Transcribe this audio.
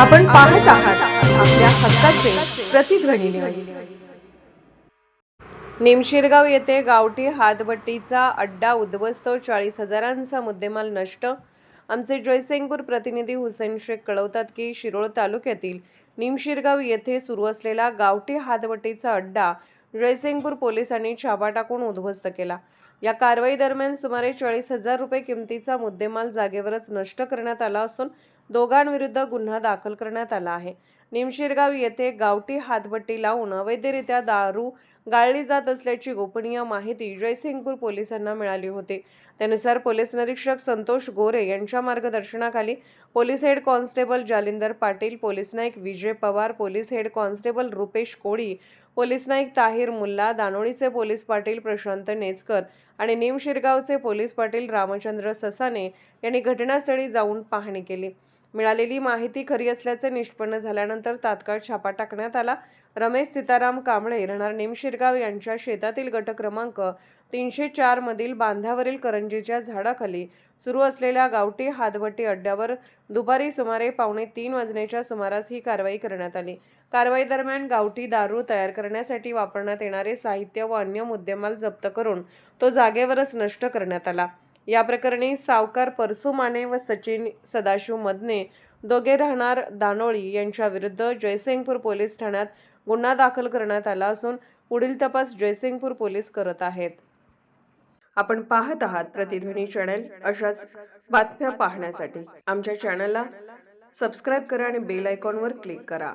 आपण पाहत आहात आपल्या हक्काचे प्रतिध्वनी न्यूज। निमशिरगाव येथे गावठी हातभट्टीचा अड्डा उद्ध्वस्त, 40,000चा मुद्देमाल नष्ट। आमचे जयसिंगपूर प्रतिनिधी हुसेन शेख कळवतात की शिरोळ तालुक्यातील निमशिरगाव येथे सुरू असलेला गावठी हातभट्टीचा अड्डा जयसिंगपूर पोलिसांनी छापा टाकून उद्ध्वस्त केला। या कारवाई दरम्यान सुमारे 40,000 रुपये किमतीचा मुद्देमाल जागेवरच नष्ट करण्यात आला असून दोघांविरुद्ध गुन्हा दाखल करण्यात आला आहे। निमशिरगाव येथे गावठी हातभट्टी लावून अवैधरित्या दारू गाळली जात असल्याची गोपनीय माहिती जयसिंगपूर पोलिसांना मिळाली होती। त्यानुसार पोलीस निरीक्षक संतोष गोरे यांच्या मार्गदर्शनाखाली police head constable Jalindar Patil, police Naik Vijay Pawar, police head constable Rupesh Koli, police Naik Tahir Mulla, दानोळीचे पोलीस पाटील प्रशांत नेचकर आणि निमशिरगावचे पोलीस पाटील रामचंद्र ससाने यांनी घटनास्थळी जाऊन पाहणी केली। मिळालेली माहिती खरी असल्याचे निष्पन्न झाल्यानंतर तात्काळ छापा टाकण्यात आला। रमेश सीताराम कांबळे राहणार निमशिरगाव यांच्या शेतातील गट क्रमांक 304 मधील बांधावरील करंजीच्या झाडाखाली सुरू असलेल्या गावठी हातभट्टी अड्ड्यावर दुपारी सुमारे 2:45 वाजण्याच्या सुमारास ही कारवाई करण्यात आली। कारवाई दरम्यान गावठी दारू तयार करण्यासाठी वापरण्यात येणारे साहित्य व अन्य मुद्देमाल जप्त करून तो जागेवरच नष्ट करण्यात आला। या प्रकरणी सावकार परसू माने व सचिन सदाशिव मदने दोघे राहणार दानोळी यांच्या विरुद्ध जयसिंगपूर पोलीस ठाण्यात गुन्हा दाखल करण्यात आला असून पुढील तपास जयसिंगपूर पोलीस करत आहेत। आपण पाहत आहात प्रतिध्वनी चॅनल। अशाच बातम्या पाहण्यासाठी आमच्या चॅनलला सबस्क्राइब करा आणि बेल आयकॉनवर क्लिक करा।